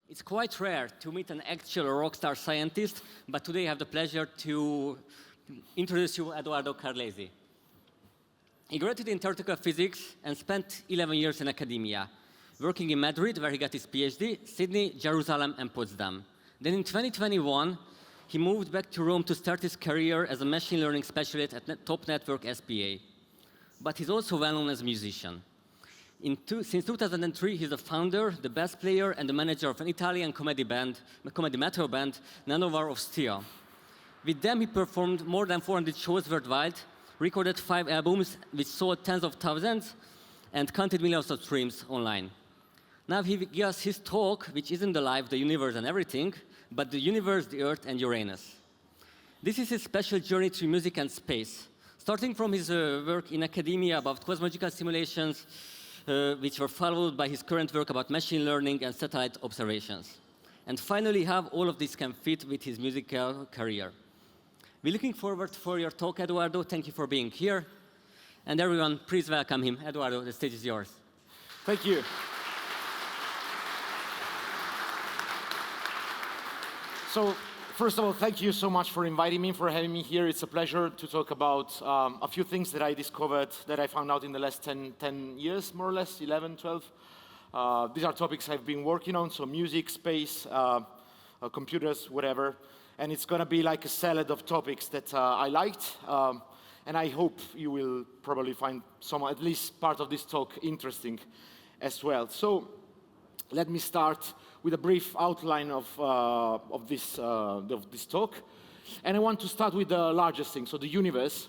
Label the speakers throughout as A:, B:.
A: It's quite rare to meet an actual rockstar scientist, but today I have the pleasure to introduce you Eduardo Carlesi. He graduated in theoretical physics and spent 11 years in academia, working in Madrid, where he got his PhD, Sydney, Jerusalem, and Potsdam. Then in 2021, he moved back to Rome to start his career as a machine learning specialist at top network SPA. But he's also well known as a musician. Since 2003, he's the founder, the bass player, and the manager of an Italian comedy metal band, Nanovar of Steel. With them, he performed more than 400 shows worldwide, recorded 5 albums which sold tens of thousands, and counted millions of streams online. Now he gives us his talk, which isn't the life, the universe, and everything, but the universe, the Earth, and Uranus. This is his special journey through music and space, starting from his work in academia about cosmological simulations, which were followed by his current work about machine learning and satellite observations. And finally, how all of this can fit with his musical career. We're looking forward for your talk, Eduardo. Thank you for being here. And everyone, please welcome him. Eduardo, the stage is yours.
B: Thank you. So, first of all, thank you so much for inviting me, for having me here. It's a pleasure to talk about a few things that I discovered, that I found out in the last 10 years, more or less, 11, 12. These are topics I've been working on, so music, space, computers, whatever. And it's going to be like a salad of topics that I liked. And I hope you will probably find at least part of this talk interesting as well. So let me start with a brief outline of this talk. And I want to start with the largest thing, so the universe,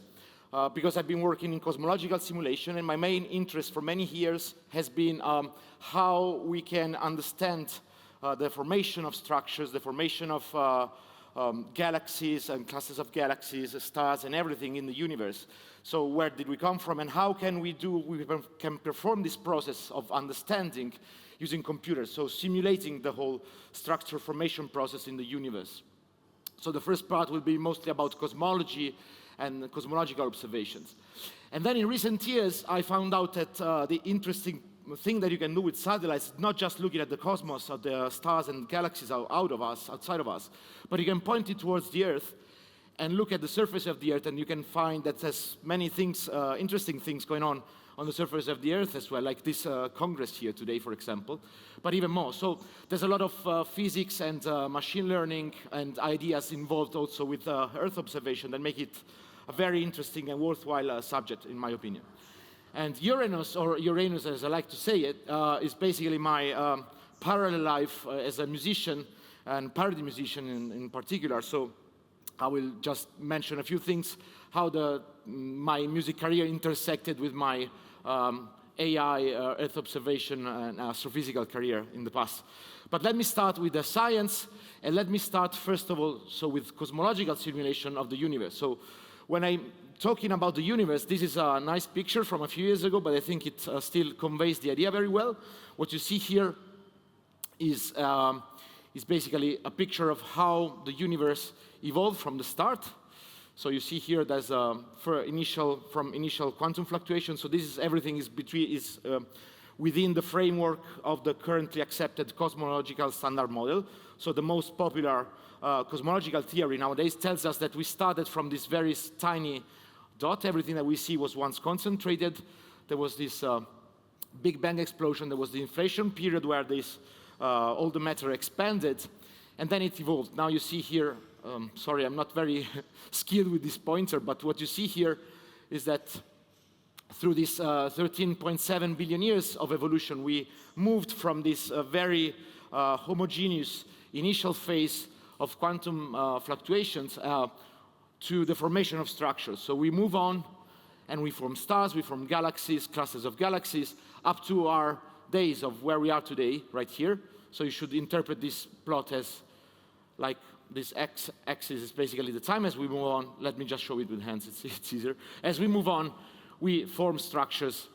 B: because I've been working in cosmological simulation, and my main interest for many years has been how we can understand the formation of structures, the formation of galaxies and clusters of galaxies, stars, and everything in the universe. So where did we come from, and how can we can perform this process of understanding using computers, so simulating the whole structure formation process in the universe. So the first part will be mostly about cosmology and cosmological observations. And then in recent years, I found out that the interesting thing that you can do with satellites is not just looking at the cosmos, or the stars and galaxies outside of us, but you can point it towards the Earth and look at the surface of the Earth, and you can find that there's many things, interesting things going on the surface of the Earth as well, like this Congress here today, for example, but even more. So there's a lot of physics and machine learning and ideas involved also with Earth observation that make it a very interesting and worthwhile subject, in my opinion. And Uranus, or Uranus as I like to say it, is basically my parallel life as a musician, and parody musician in particular. So I will just mention a few things, how my music career intersected with my AI, Earth observation, and astrophysical career in the past. But let me start with the science, and let me start first of all with cosmological simulation of the universe. So when I'm talking about the universe, this is a nice picture from a few years ago, but I think it still conveys the idea very well. What you see here is basically a picture of how the universe evolved from the start. So you see here there's from initial quantum fluctuation. So this is everything is within the framework of the currently accepted cosmological standard model. So the most popular cosmological theory nowadays tells us that we started from this very tiny dot. Everything that we see was once concentrated. There was this Big Bang explosion. There was the inflation period where all the matter expanded, and then it evolved. Now you see here, sorry, I'm not very skilled with this pointer, but what you see here is that through this 13.7 billion years of evolution, we moved from this very homogeneous initial phase of quantum fluctuations to the formation of structures. So we move on, and we form stars, we form galaxies, clusters of galaxies, up to our days of where we are today, right here. So you should interpret this plot as like this x-axis is basically the time. As we move on, let me just show it with hands, it's easier. As we move on, we form structures.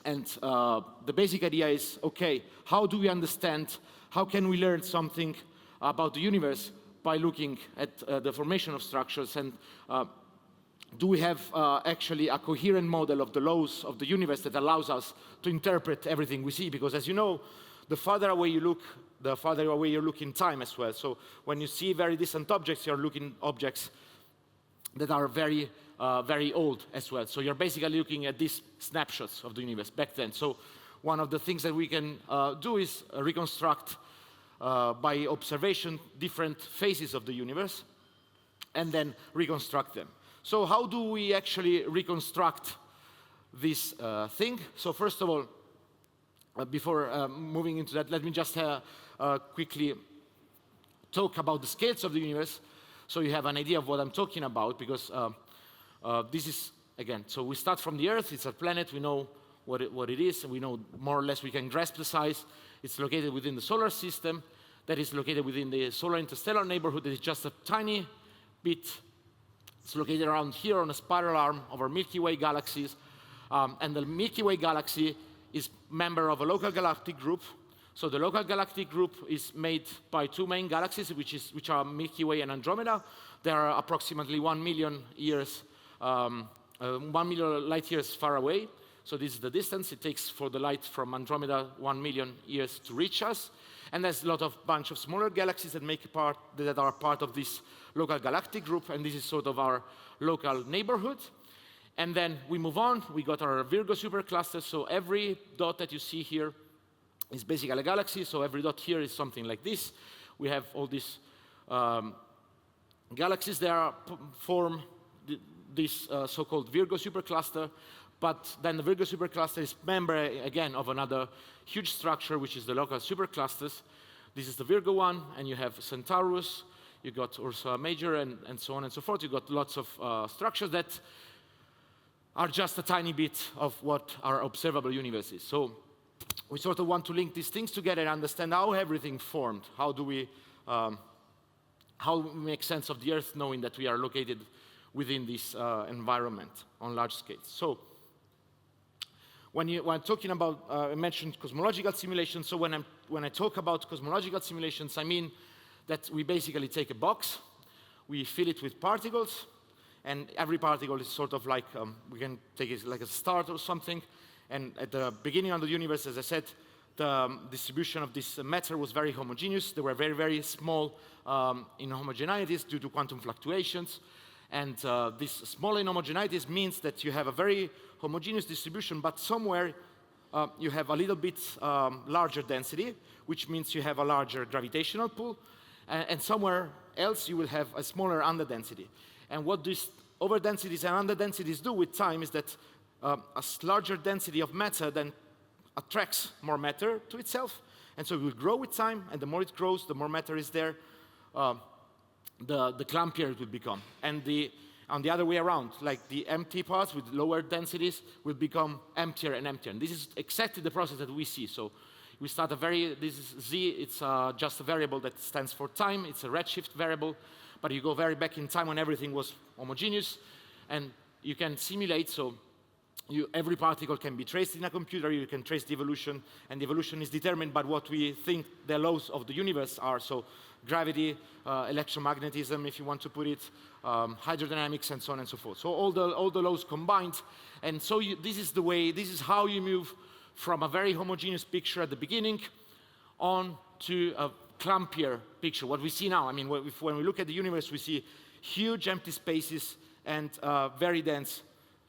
B: And the basic idea is, okay, how do we understand, how can we learn something about the universe by looking at the formation of structures, and do we have actually a coherent model of the laws of the universe that allows us to interpret everything we see? Because as you know, the farther away you look the farther away you look in time as well. So when you see very distant objects, you're looking objects that are very, very old as well. So you're basically looking at these snapshots of the universe back then. So one of the things that we can do is reconstruct by observation different phases of the universe and then reconstruct them. So how do we actually reconstruct this thing? So first of all, before moving into that, let me just quickly talk about the scales of the universe, so you have an idea of what I'm talking about, because this is, again, so we start from the Earth. It's a planet. We know what it is, and we know more or less, we can grasp the size. It's located within the solar system. That is located within the solar interstellar neighborhood. That is just a tiny bit. It's located around here on a spiral arm of our Milky Way galaxies. And the Milky Way galaxy is member of a local galactic group. So the local galactic group is made by two main galaxies, which are Milky Way and Andromeda. They are approximately 1 million years, 1 million light years far away. So this is the distance it takes for the light from Andromeda 1 million years to reach us. And there's a lot of bunch of smaller galaxies that are part of this local galactic group, and this is sort of our local neighborhood. And then we move on. We got our Virgo supercluster. So every dot that you see here is basically a galaxy. So every dot here is something like this. We have all these galaxies that form this so-called Virgo supercluster. But then the Virgo supercluster is member, again, of another huge structure, which is the local superclusters. This is the Virgo one, and you have Centaurus. You got Ursa Major, and so on and so forth. You got lots of structures that are just a tiny bit of what our observable universe is. So we sort of want to link these things together and understand how everything formed. How do we make sense of the Earth, knowing that we are located within this environment on large scales? So when I'm talking about, I mentioned cosmological simulations. So when I talk about cosmological simulations, I mean that we basically take a box, we fill it with particles, and every particle is sort of like, we can take it like a start or something. And at the beginning of the universe, as I said, the distribution of this matter was very homogeneous. There were very, very small inhomogeneities due to quantum fluctuations. And this small inhomogeneities means that you have a very homogeneous distribution, but somewhere you have a little bit larger density, which means you have a larger gravitational pull. And somewhere else you will have a smaller underdensity. And what these overdensities and underdensities do with time is that a larger density of matter then attracts more matter to itself. And so it will grow with time, and the more it grows, the more matter is there, the clumpier it will become. And on the other way around, like the empty parts with lower densities will become emptier and emptier. And this is exactly the process that we see. So we start this is Z, it's just a variable that stands for time. It's a redshift variable, but you go very back in time when everything was homogeneous, and you can simulate, so every particle can be traced in a computer. You can trace the evolution, and the evolution is determined by what we think the laws of the universe are. So gravity, electromagnetism, if you want to put it, hydrodynamics, and so on and so forth. So all the laws combined, and so this is how you move from a very homogeneous picture at the beginning on to a clumpier picture. What we see now, I mean, when we look at the universe, we see huge empty spaces and very dense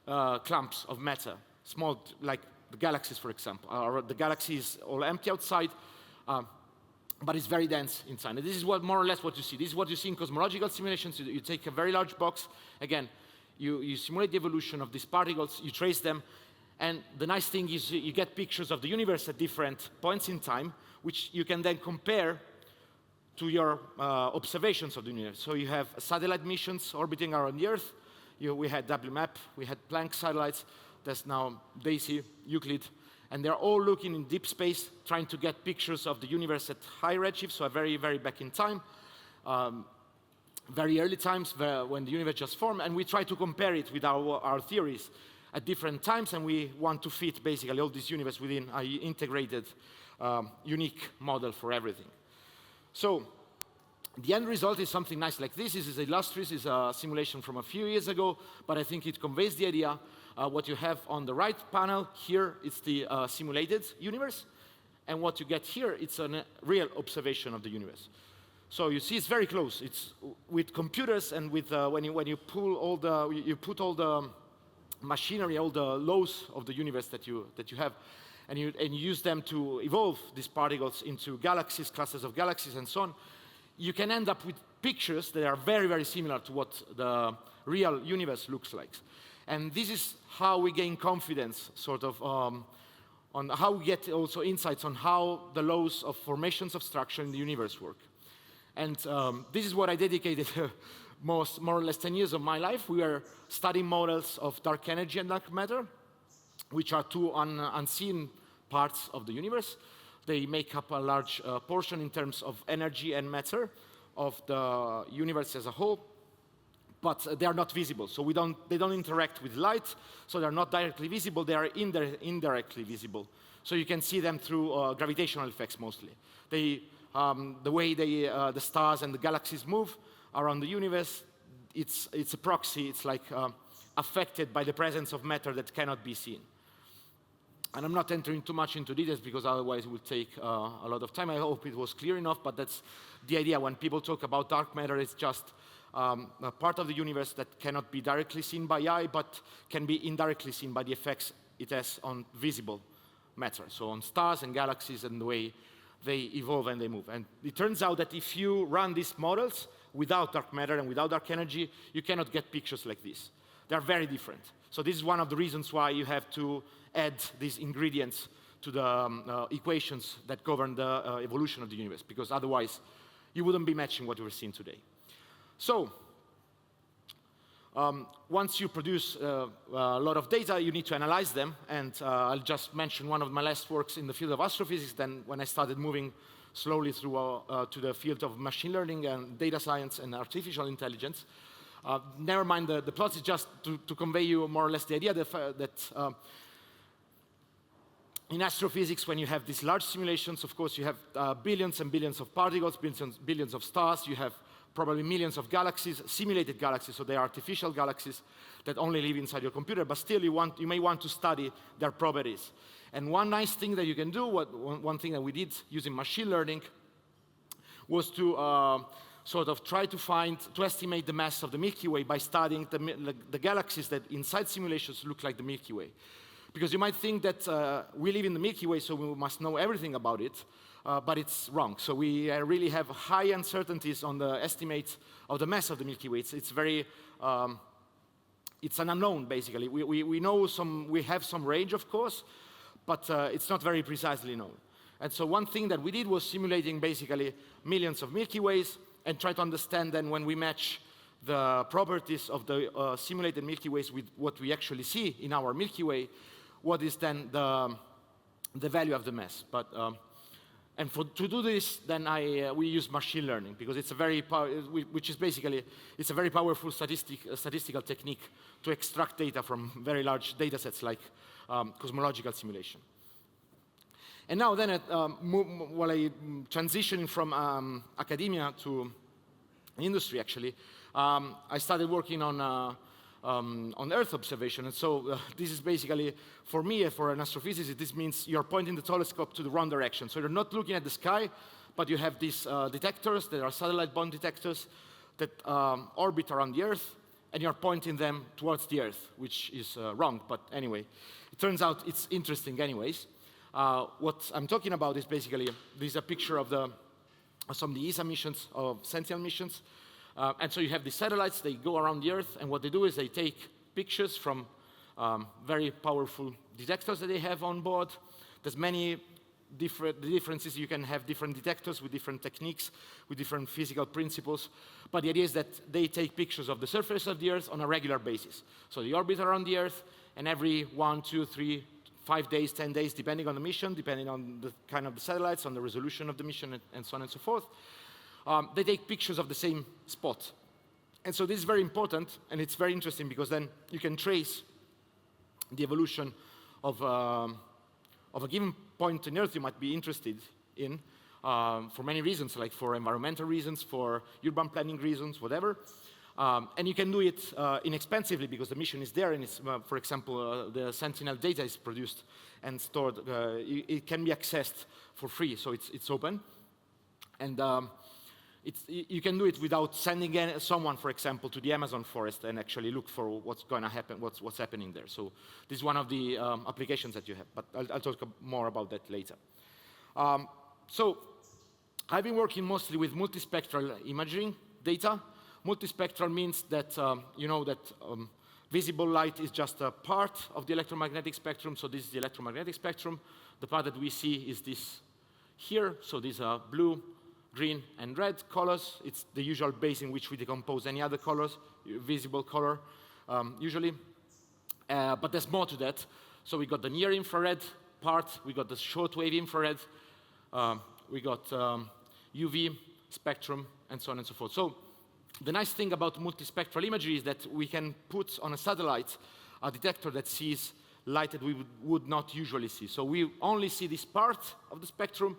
B: clumps of matter, small, like the galaxies, for example. The galaxy is all empty outside, but it's very dense inside. And this is more or less what you see. This is what you see in cosmological simulations. You take a very large box. Again, you simulate the evolution of these particles. You trace them. And the nice thing is you get pictures of the universe at different points in time, which you can then compare to your observations of the universe. So you have satellite missions orbiting around the Earth. We had WMAP, we had Planck satellites. There's now DAISY, Euclid. And they're all looking in deep space, trying to get pictures of the universe at high redshift, so very, very back in time. Very early times when the universe just formed. And we try to compare it with our theories at different times, and we want to fit basically all this universe within an integrated, unique model for everything. So the end result is something nice like this. This is illustrious. It's a simulation from a few years ago, but I think it conveys the idea. What you have on the right panel here is the simulated universe, and what you get here, it's a real observation of the universe. So you see, it's very close. It's with computers and with when you pull all the you put all the machinery, all the laws of the universe that you have, and you use them to evolve these particles into galaxies, clusters of galaxies, and so on. You can end up with pictures that are very, very similar to what the real universe looks like. And this is how we gain confidence, sort of, on how we get also insights on how the laws of formations of structure in the universe work. And this is what I dedicated more or less 10 years of my life. We are studying models of dark energy and dark matter, which are two unseen parts of the universe. They make up a large portion in terms of energy and matter of the universe as a whole, but they are not visible. So they don't interact with light, so they're not directly visible. They are indirectly visible. So you can see them through gravitational effects mostly. The way the stars and the galaxies move around the universe, it's a proxy. It's like affected by the presence of matter that cannot be seen. And I'm not entering too much into details because otherwise it would take a lot of time. I hope it was clear enough, but that's the idea. When people talk about dark matter, it's just a part of the universe that cannot be directly seen by eye, but can be indirectly seen by the effects it has on visible matter, so on stars and galaxies and the way they evolve and they move. And it turns out that if you run these models without dark matter and without dark energy, you cannot get pictures like this. They're very different. So this is one of the reasons why you have to add these ingredients to the equations that govern the evolution of the universe, because otherwise you wouldn't be matching what we're seeing today. So once you produce a lot of data, you need to analyze them, and I'll just mention one of my last works in the field of astrophysics. Then when I started moving slowly through to the field of machine learning and data science and artificial intelligence. Never mind the plots, is just to convey you more or less the idea that in astrophysics, when you have these large simulations, of course, you have billions and billions of particles, billions of stars. You have probably millions of galaxies, simulated galaxies, so they are artificial galaxies that only live inside your computer, but still you may want to study their properties. And one nice thing that you can do, one thing that we did using machine learning, was to sort of try to estimate the mass of the Milky Way by studying the galaxies that inside simulations look like the Milky Way. Because you might think that we live in the Milky Way, so we must know everything about it, but it's wrong. So we really have high uncertainties on the estimates of the mass of the Milky Way. It's very, it's an unknown, basically. We know we have some range, of course, but it's not very precisely known. And so one thing that we did was simulating basically millions of Milky Ways and try to understand then when we match the properties of the simulated Milky Ways with what we actually see in our Milky Way, what is then the value of the mass. But and to do this, then we use machine learning, because it's a very it's a very powerful statistical technique to extract data from very large data sets like cosmological simulation. And now then, while I'm transitioning from academia to industry, actually, I started working on Earth observation. And so this is basically, for me, for an astrophysicist, this means you're pointing the telescope to the wrong direction. So you're not looking at the sky, but you have these detectors that are satellite-bound detectors that orbit around the Earth, and you're pointing them towards the Earth, which is wrong. But anyway, it turns out it's interesting anyways. What I'm talking about is basically, this is a picture of some of the ESA missions, of Sentinel missions. And so you have these satellites, they go around the Earth, and what they do is they take pictures from very powerful detectors that they have on board. There's many differences. You can have different detectors with different techniques, with different physical principles. But the idea is that they take pictures of the surface of the Earth on a regular basis. So they orbit around the Earth, and every 1, 2, 3, 5 days, 10 days, depending on the mission, depending on the kind of the satellites, on the resolution of the mission, and so on and so forth, they take pictures of the same spot. And so this is very important, and it's very interesting, because then you can trace the evolution of a given point on Earth you might be interested in for many reasons, like for environmental reasons, for urban planning reasons, whatever. And you can do it inexpensively because the mission is there, and it's, for example, the Sentinel data is produced and stored. It can be accessed for free, so it's open. And you can do it without sending someone, for example, to the Amazon forest and actually look for what's going to happen, what's happening there. So this is one of the applications that you have, but I'll talk more about that later. So I've been working mostly with multispectral imaging data. Multispectral means that you know that visible light is just a part of the electromagnetic spectrum. So this is the electromagnetic spectrum. The part that we see is this here. So these are blue, green, and red colors. It's the usual base in which we decompose any other colors, visible color, usually. But there's more to that. So we got the near-infrared part. We got the short-wave infrared. We got UV spectrum, and so on and so forth. So the nice thing about multispectral imagery is that we can put on a satellite a detector that sees light that we would not usually see. So we only see this part of the spectrum,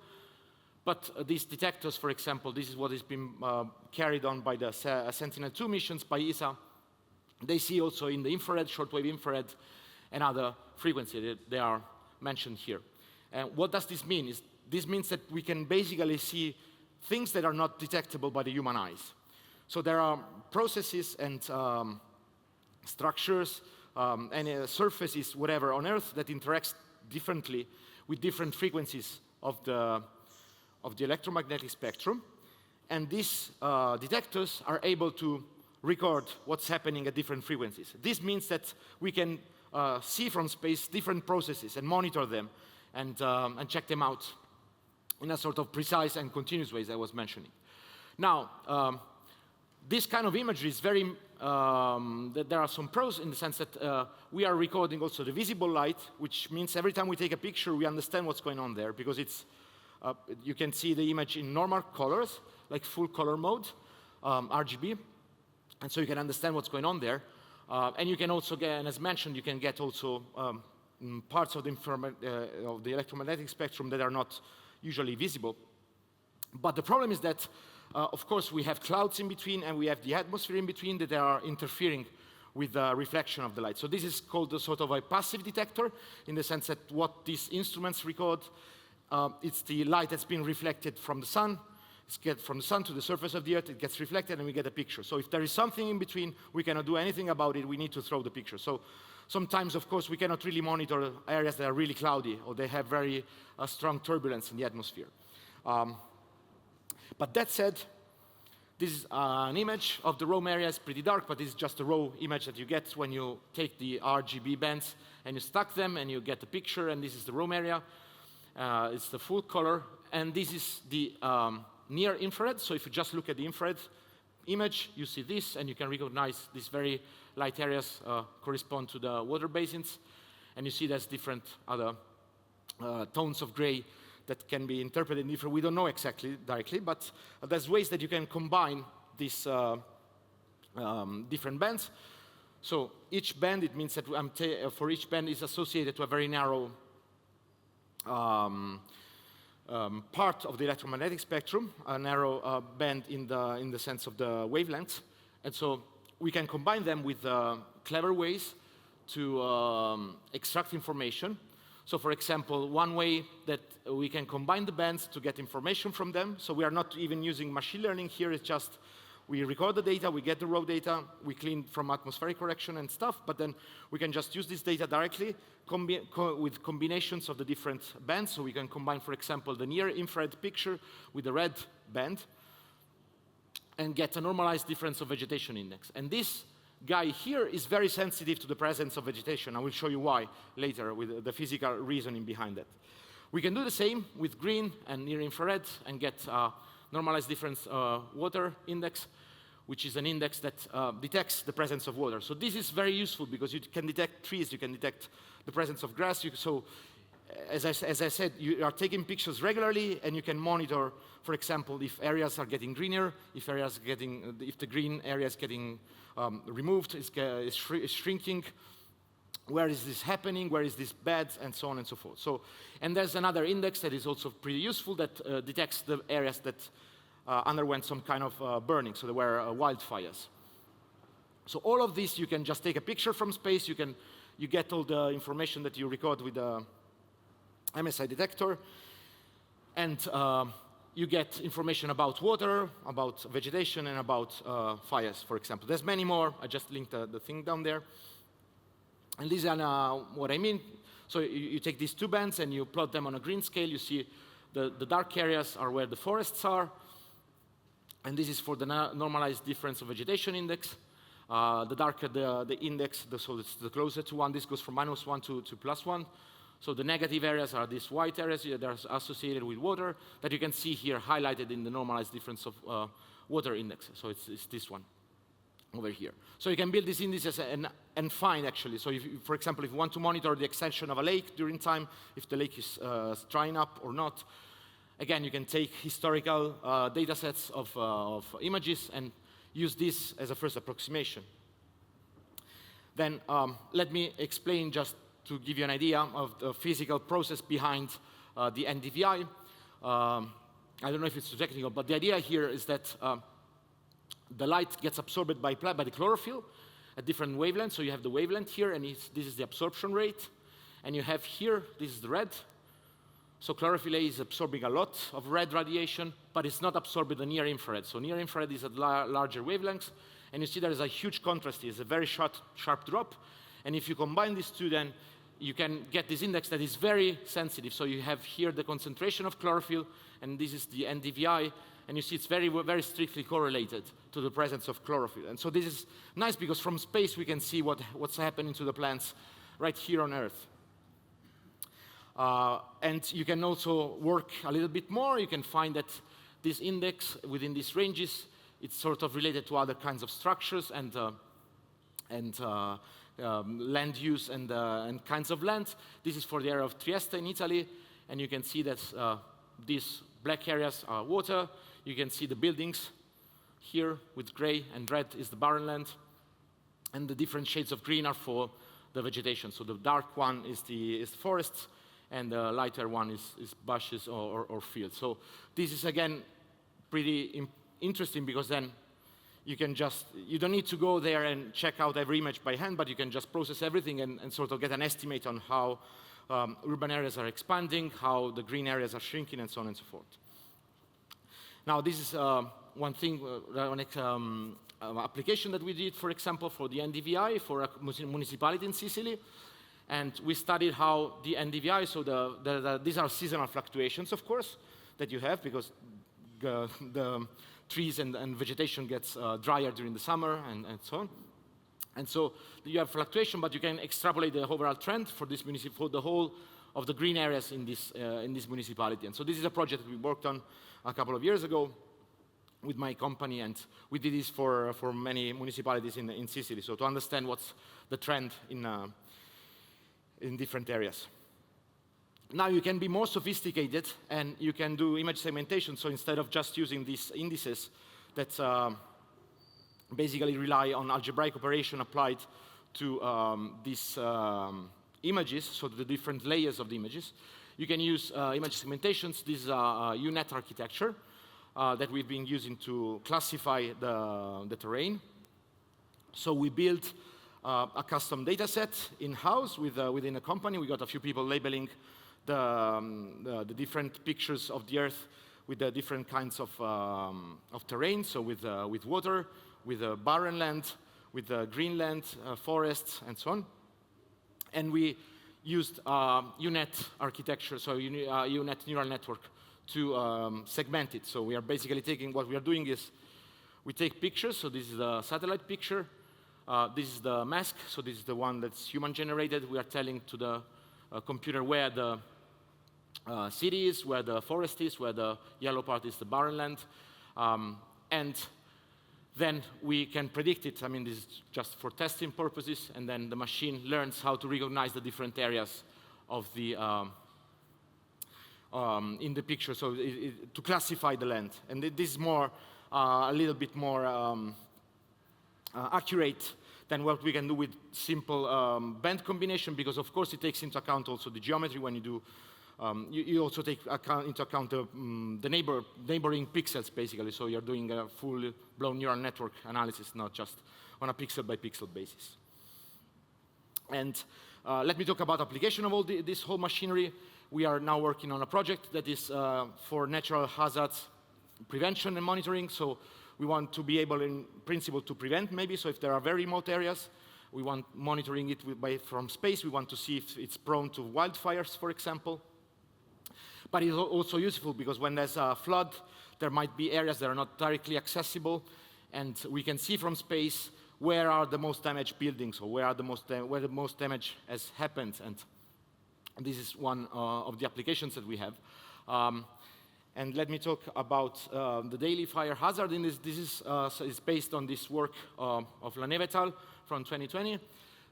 B: but these detectors, for example, this is what has been carried on by the Sentinel-2 missions by ESA. They see also in the infrared, shortwave infrared, and other frequencies. They are mentioned here. And what does this mean? This means that we can basically see things that are not detectable by the human eyes. So there are processes and structures and surfaces, whatever, on Earth that interacts differently with different frequencies of the electromagnetic spectrum. And these detectors are able to record what's happening at different frequencies. This means that we can see from space different processes and monitor them and check them out in a sort of precise and continuous way, as I was mentioning. Now, this kind of imagery is very, there are some pros in the sense that we are recording also the visible light, which means every time we take a picture, we understand what's going on there, because it's, you can see the image in normal colors, like full color mode, RGB, and so you can understand what's going on there. And you can also get, and as mentioned, you can get also parts of the electromagnetic spectrum that are not usually visible. But the problem is that, of course, we have clouds in between and we have the atmosphere in between that are interfering with the reflection of the light. So this is called a sort of a passive detector, in the sense that what these instruments record, it's the light that's been reflected from the sun. It's get from the sun to the surface of the Earth, it gets reflected and we get a picture. So if there is something in between, we cannot do anything about it, we need to throw the picture. So sometimes, of course, we cannot really monitor areas that are really cloudy or they have very strong turbulence in the atmosphere. But that said, this is an image of the Rome area. It's pretty dark, but this is just a raw image that you get when you take the RGB bands and you stack them and you get a picture, and this is the Rome area. It's the full color, and this is the near infrared. So if you just look at the infrared image, you see this, and you can recognize these very light areas correspond to the water basins, and you see there's different other tones of gray that can be interpreted different. We don't know exactly directly, but there's ways that you can combine these different bands. So each band, it means that for each band is associated to a very narrow part of the electromagnetic spectrum, a narrow band in the sense of the wavelength. And so we can combine them with clever ways to extract information. So for example, one way that we can combine the bands to get information from them, so we are not even using machine learning here, it's just we record the data, we get the raw data, we clean from atmospheric correction and stuff, but then we can just use this data directly with combinations of the different bands. So we can combine, for example, the near-infrared picture with the red band and get a normalized difference of vegetation index. And this guy here is very sensitive to the presence of vegetation. I will show you why later with the physical reasoning behind that. We can do the same with green and near-infrared and get normalized difference water index, which is an index that detects the presence of water. So this is very useful because you can detect trees, you can detect the presence of grass. So as I said, you are taking pictures regularly and you can monitor, for example, if areas are getting greener, if the green area is getting removed, is shrinking, where is this happening, where is this bad, and so on and so forth. So, and there's another index that is also pretty useful that detects the areas that underwent some kind of burning, so there were wildfires. So all of this, you can just take a picture from space. You get all the information that you record with the MSI detector. And you get information about water, about vegetation, and about fires, for example. There's many more. I just linked the thing down there. And these are what I mean. So you take these two bands and you plot them on a green scale. You see the dark areas are where the forests are. And this is for the normalized difference of vegetation index. The darker the index, so it's the closer to 1. This goes from -1 to +1. So the negative areas are these white areas that are associated with water that you can see here highlighted in the normalized difference of water index. So it's this one over here. So you can build these indices and find actually. So if, for example, if you want to monitor the extension of a lake during time, if the lake is drying up or not, again, you can take historical data sets of images and use this as a first approximation. Then let me explain just to give you an idea of the physical process behind the NDVI. I don't know if it's too technical, but the idea here is that the light gets absorbed by the chlorophyll at different wavelengths. So you have the wavelength here, and this is the absorption rate. And you have here, this is the red. So chlorophyll A is absorbing a lot of red radiation, but it's not absorbing the near infrared. So near infrared is at larger wavelengths. And you see there is a huge contrast here. It's a very sharp drop. And if you combine these two, then you can get this index that is very sensitive. So you have here the concentration of chlorophyll, and this is the NDVI. And you see it's very, very strictly correlated to the presence of chlorophyll. And so this is nice because from space we can see what's happening to the plants right here on Earth. And you can also work a little bit more. You can find that this index within these ranges, it's sort of related to other kinds of structures and land use and kinds of land. This is for the area of Trieste in Italy. And you can see that these black areas are water. You can see the buildings here with gray, and red is the barren land. And the different shades of green are for the vegetation. So the dark one is the forests, and the lighter one is bushes or fields. So this is, again, pretty interesting because then you don't need to go there and check out every image by hand, but you can just process everything and sort of get an estimate on how urban areas are expanding, how the green areas are shrinking, and so on and so forth. Now, this is one thing, application that we did, for example, for the NDVI, for a municipality in Sicily. And we studied how the NDVI, so these are seasonal fluctuations, of course, that you have because the trees and vegetation gets drier during the summer and so on. And so you have fluctuation, but you can extrapolate the overall trend for this for the whole of the green areas in this municipality. And so this is a project that we worked on a couple of years ago with my company, and we did this for many municipalities in Sicily, so to understand what's the trend in different areas. Now you can be more sophisticated, and you can do image segmentation, so instead of just using these indices that basically rely on algebraic operation applied to these images, so the different layers of the images, you can use image segmentations. This is a UNet architecture that we've been using to classify the terrain. So we built a custom data set in-house within a company. We got a few people labeling the different pictures of the Earth with the different kinds of terrain, so with water, with barren land, with green land, forests, and so on. And we used UNet architecture, so UNet neural network, to segment it. So we are basically taking, what we are doing is we take pictures, so this is the satellite picture, this is the mask, so this is the one that's human-generated. We are telling to the computer where the city is, where the forest is, where the yellow part is the barren land. And then we can predict it. I mean, this is just for testing purposes, and then the machine learns how to recognize the different areas of the in the picture, so to classify the land. And this is more a little bit more accurate than what we can do with simple band combination, because of course it takes into account also the geometry when you do You also take into account the neighboring pixels, basically. So you're doing a full-blown neural network analysis, not just on a pixel-by-pixel basis. And let me talk about application of all this whole machinery. We are now working on a project that is for natural hazards prevention and monitoring. So we want to be able, in principle, to prevent maybe. So if there are very remote areas, we want monitoring it from space. We want to see if it's prone to wildfires, for example. But it's also useful because when there's a flood, there might be areas that are not directly accessible, and we can see from space where are the most damaged buildings or where the most damage has happened. And this is one of the applications that we have. And let me talk about the daily fire hazard. In this is based on this work of Laneve et al. From 2020.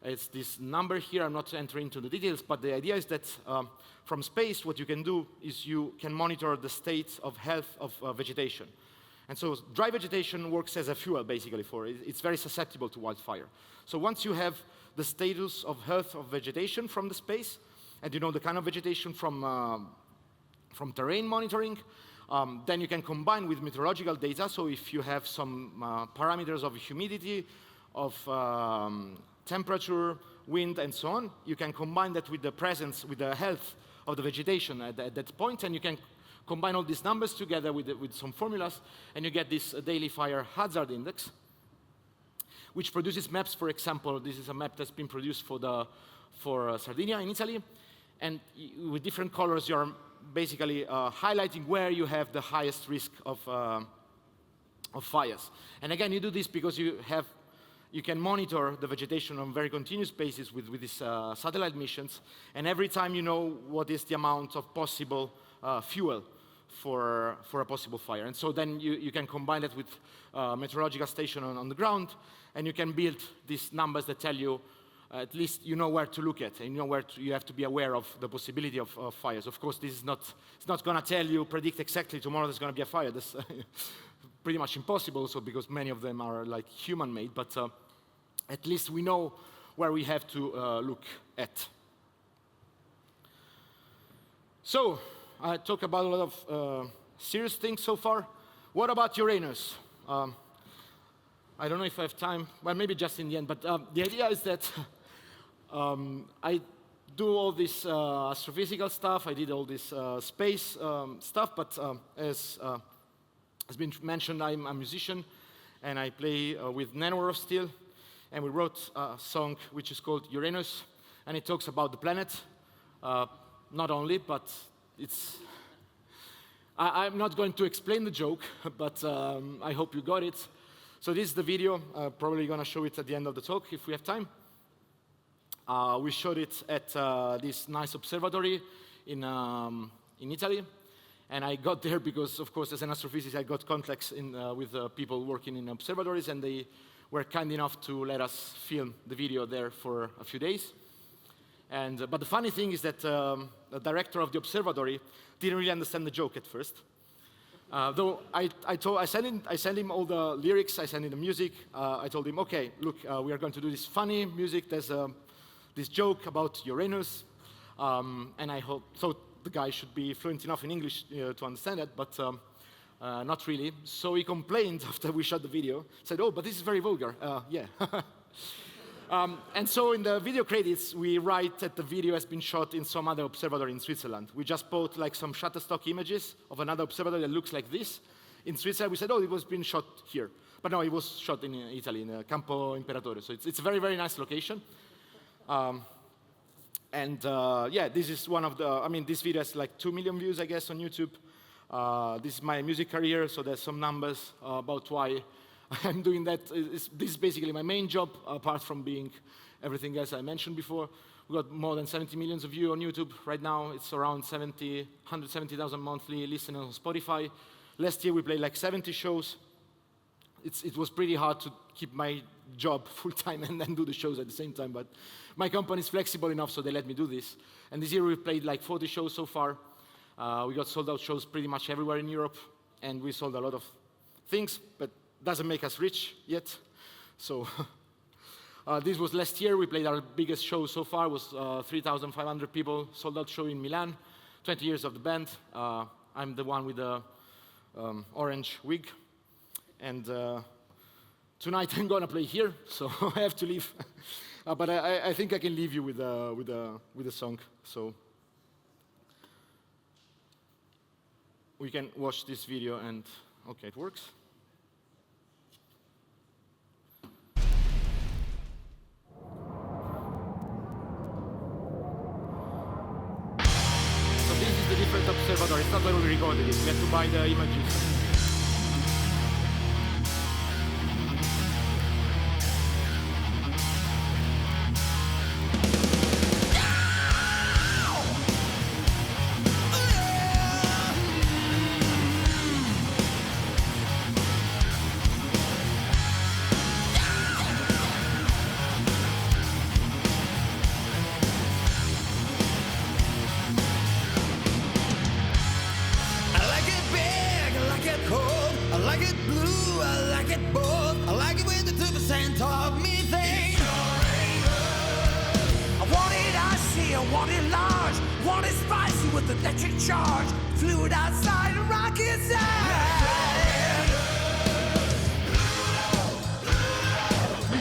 B: It's this number here. I'm not entering into the details, but the idea is that from space, what you can do is you can monitor the state of health of vegetation. And so dry vegetation works as a fuel, basically, for it. It's very susceptible to wildfire. So once you have the status of health of vegetation from the space, and you know the kind of vegetation from terrain monitoring, then you can combine with meteorological data. So if you have some parameters of humidity, of temperature, wind, and so on, you can combine that with the presence, with the health of the vegetation at that point, and you can combine all these numbers together with some formulas, and you get this daily fire hazard index, which produces maps. For example, this is a map that's been produced for Sardinia in Italy, and with different colors, you're basically highlighting where you have the highest risk of fires. And again, you do this because you can monitor the vegetation on very continuous basis with these satellite missions, and every time you know what is the amount of possible fuel for a possible fire. And so then you can combine that with meteorological station on the ground, and you can build these numbers that tell you, at least you know where to look at, and you know where you have to be aware of the possibility of fires. Of course, this is it's not going to tell you, predict exactly tomorrow there's going to be a fire. That's pretty much impossible, so because many of them are like human-made, but at least we know where we have to look at. So, I talked about a lot of serious things so far. What about Uranus? I don't know if I have time, well, maybe just in the end, but the idea is that I do all this astrophysical stuff, I did all this space stuff, but as has been mentioned, I'm a musician, and I play with Nanowar of Steel, and we wrote a song which is called Uranus, and it talks about the planet, not only, but I'm not going to explain the joke, but I hope you got it. So this is the video, probably going to show it at the end of the talk if we have time. We showed it at this nice observatory in Italy. And I got there because, of course, as an astrophysicist, I got contacts with people working in observatories, and they were kind enough to let us film the video there for a few days. But the funny thing is that the director of the observatory didn't really understand the joke at first. Though I sent him all the lyrics, I sent him the music. I told him, okay, look, we are going to do this funny music. There's this joke about Uranus, and I hope so. The guy should be fluent enough in English to understand it, but not really. So he complained after we shot the video, said, oh, but this is very vulgar. Yeah. And so in the video credits, we write that the video has been shot in some other observatory in Switzerland. We just bought like some Shutterstock images of another observatory that looks like this. In Switzerland, we said, oh, it was been shot here. But no, it was shot in Italy, in Campo Imperatore. So it's a very, very nice location. Yeah, this is one of the, this video has like 2 million views, I guess, on YouTube. This is my music career, so there's some numbers about why I'm doing that. This is basically my main job, apart from being everything else I mentioned before. We got more than 70 million views on YouTube right now. It's around 170,000 monthly listeners on Spotify. Last year we played like 70 shows. It was pretty hard to keep my job full-time and then do the shows at the same time, but my company is flexible enough, so they let me do this. And this year we played like 40 shows so far. We got sold-out shows pretty much everywhere in Europe, and we sold a lot of things, but doesn't make us rich yet. So this was last year. We played our biggest show so far. It was 3,500 people, sold-out show in Milan. 20 years of the band. I'm the one with the orange wig. And tonight I'm gonna play here, so I have to leave. But I think I can leave you with a song. So we can watch this video and okay, it works. So this is the different observatory. It's not where we recorded it. We had to buy the images.
C: Electric charge, fluid outside, a rocket inside.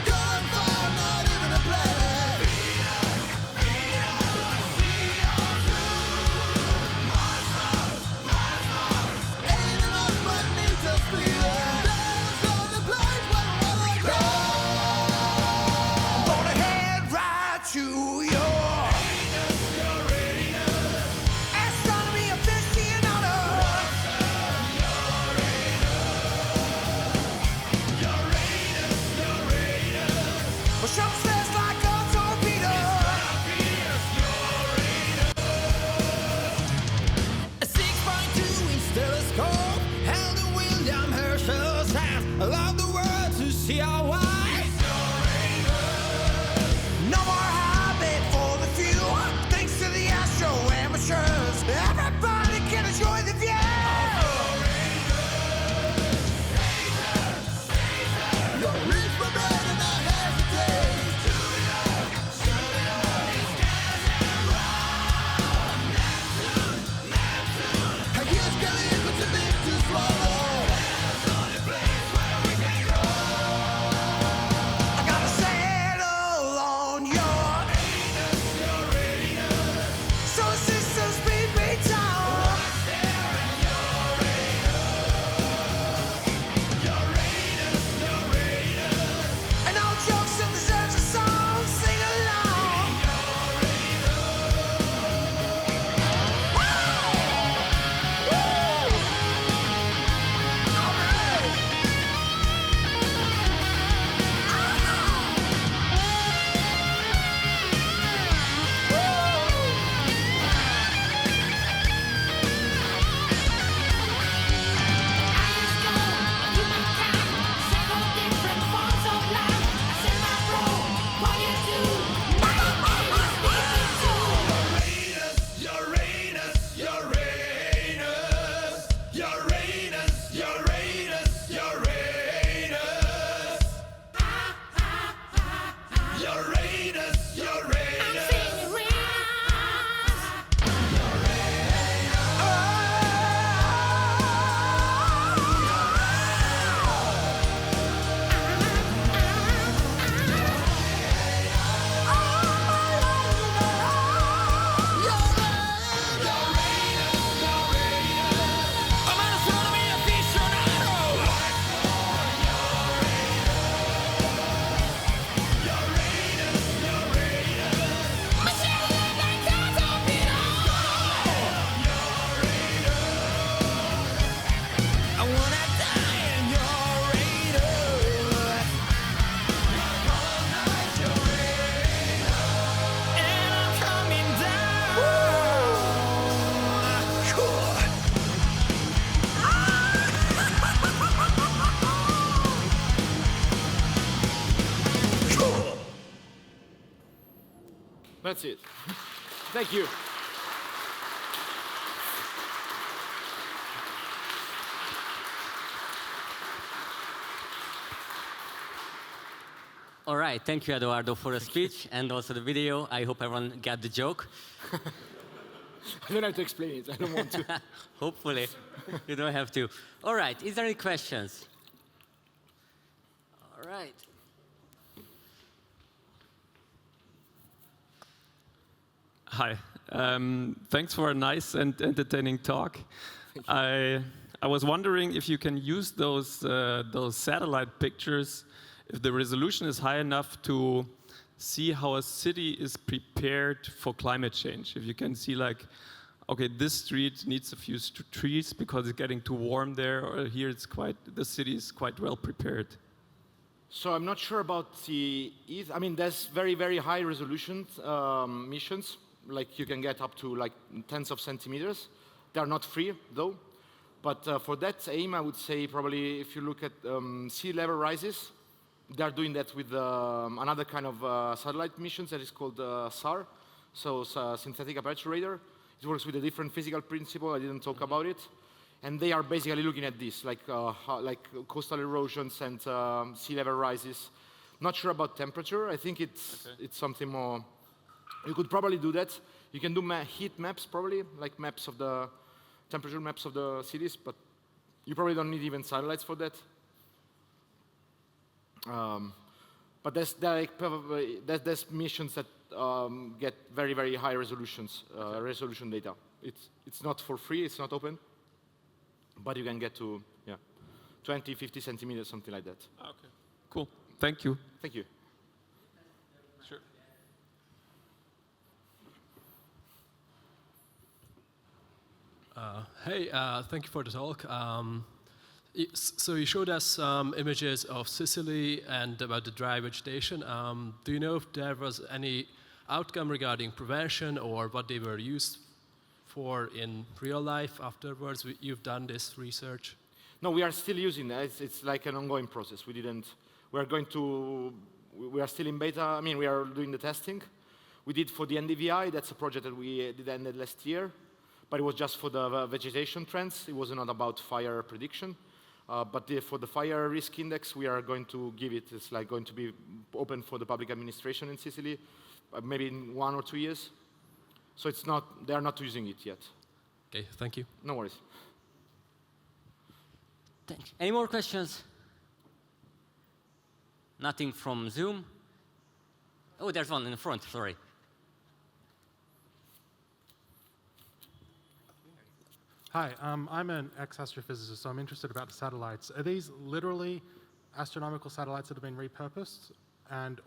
C: Going far, not even a play. Ain't enough but needs a speed. There's on the place where I go. I'm gonna head right to your
B: That's it. Thank you.
A: All right, thank you, Eduardo, for the speech and also the video. I hope everyone got the joke.
B: I don't have to explain it. I don't want to.
A: Hopefully, you don't have to. All right, is there any questions? All right.
D: Hi. Thanks for a nice and entertaining talk. I was wondering if you can use those satellite pictures, if the resolution is high enough to see how a city is prepared for climate change. If you can see like, okay, this street needs a few trees because it's getting too warm there, or here the city is quite well prepared.
B: So I'm not sure about the I mean, there's very, very high resolution missions. Like you can get up to like tens of centimeters. They are not free though. But for that aim, I would say probably if you look at sea level rises, they are doing that with another kind of satellite missions that is called SAR, so synthetic aperture radar. It works with a different physical principle. I didn't talk about it. And they are basically looking at this, like coastal erosions and sea level rises. Not sure about temperature. I think it's something more. You could probably do that. You can do heat maps, probably, like maps of the temperature maps of the cities, but you probably don't need even satellites for that. But there's missions that get very, very high resolutions, resolution data. It's not for free. It's not open. But you can get to 20, 50 centimeters, something like that.
D: Okay, cool. Thank you.
B: Thank you.
D: Sure.
E: Hey, thank you for the talk. So you showed us some images of Sicily and about the dry vegetation. Do you know if there was any outcome regarding prevention or what they were used for in real life afterwards? You've done this research?
B: No, we are still using that. It's like an ongoing process. We are still in beta. I mean, we are doing the testing. We did for the NDVI. That's a project that we did ended last year. But it was just for the vegetation trends. It was not about fire prediction. But for the fire risk index, we are going to give it. It's like going to be open for the public administration in Sicily, maybe in 1 or 2 years. So it's not. They are not using it yet.
E: Okay, thank you.
B: No worries.
A: Thank you. Any more questions? Nothing from Zoom? Oh, there's one in the front, sorry.
F: Hi, I'm an ex-astrophysicist, so I'm interested about the satellites. Are these literally astronomical satellites that have been repurposed?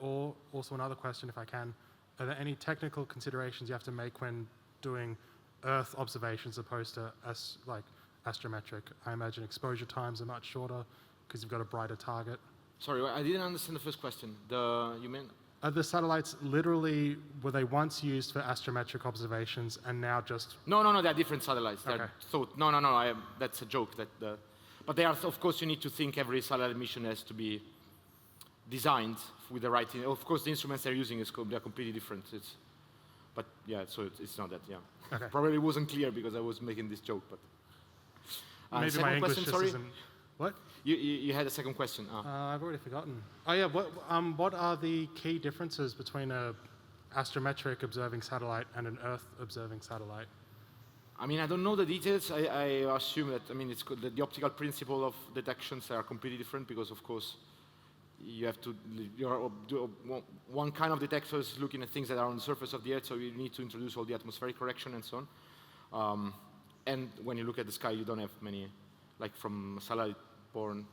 F: Or also another question, if I can, are there any technical considerations you have to make when doing Earth observations opposed to astrometric? I imagine exposure times are much shorter because you've got a brighter target.
B: Sorry, I didn't understand the first question. You mean?
F: Are the satellites literally, were they once used for astrometric observations and now just...
B: No, they're different satellites.
F: Okay.
B: No, that's a joke. But they are, of course, you need to think every satellite mission has to be designed with the right... Of course, the instruments they're using, they're completely different. But yeah, so it's not that, yeah.
F: Okay.
B: Probably wasn't clear because I was making this joke, but...
F: Maybe my English just isn't... What?
B: You had a second question.
F: I've already forgotten. Oh yeah, what are the key differences between a astrometric observing satellite and an Earth observing satellite?
B: I mean, I don't know the details. I assume that, I mean, it's the optical principle of detections are completely different because, of course, you have to, one kind of detector is looking at things that are on the surface of the Earth, so you need to introduce all the atmospheric correction and so on. And when you look at the sky, you don't have many, like from satellite-borne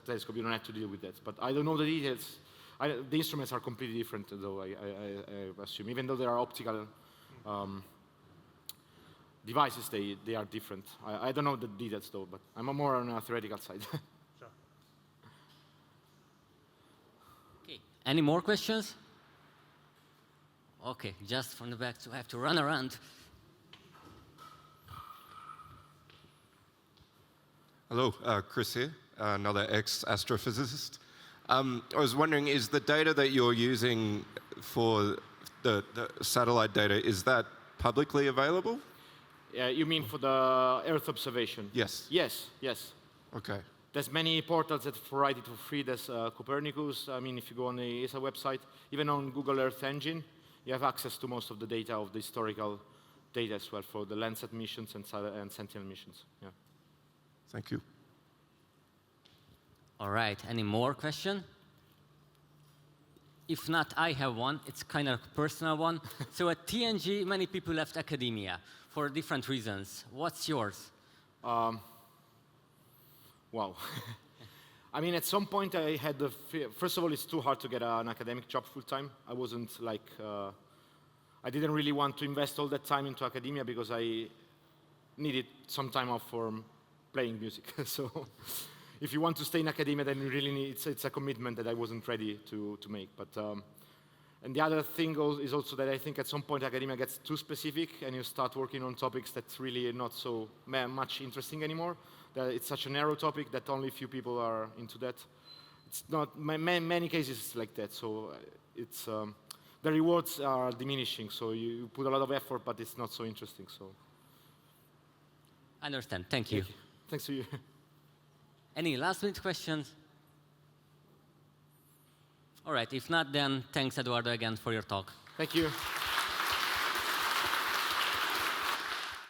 B: telescope, you don't have to deal with that. But I don't know the details. The instruments are completely different, though, I assume. Even though there are optical devices, they are different. I don't know the details, though, but I'm more on a theoretical side.
F: Sure.
A: Okay. Any more questions? Okay, just from the back, so I have to run around.
G: Hello, Chris here, another ex-astrophysicist. I was wondering, is the data that you're using for the satellite data, is that publicly available?
B: You mean for the Earth observation?
G: Yes.
B: Yes.
G: Okay.
B: There's many portals that provide it for free. There's Copernicus. I mean, if you go on the ESA website, even on Google Earth Engine, you have access to most of the data of the historical data as well for the Landsat missions and Sentinel missions. Yeah.
G: Thank you.
A: All right, any more question? If not, I have one. It's kind of a personal one. So at TNG, many people left academia for different reasons. What's yours?
B: Wow. I mean, at some point I had the fear. First of all, it's too hard to get an academic job full time. I wasn't like, I didn't really want to invest all that time into academia because I needed some time off for playing music. So if you want to stay in academia, then you really need, it's a commitment that I wasn't ready to make. But, and the other thing is also that I think at some point academia gets too specific and you start working on topics that's really not so much interesting anymore. That it's such a narrow topic that only few people are into that. It's not, many cases it's like that. So it's, the rewards are diminishing. So you put a lot of effort, but it's not so interesting. So.
A: I understand, thank you.
B: Thanks to you.
A: Any last minute questions? All right, if not, then thanks Eduardo again for your talk.
B: Thank you.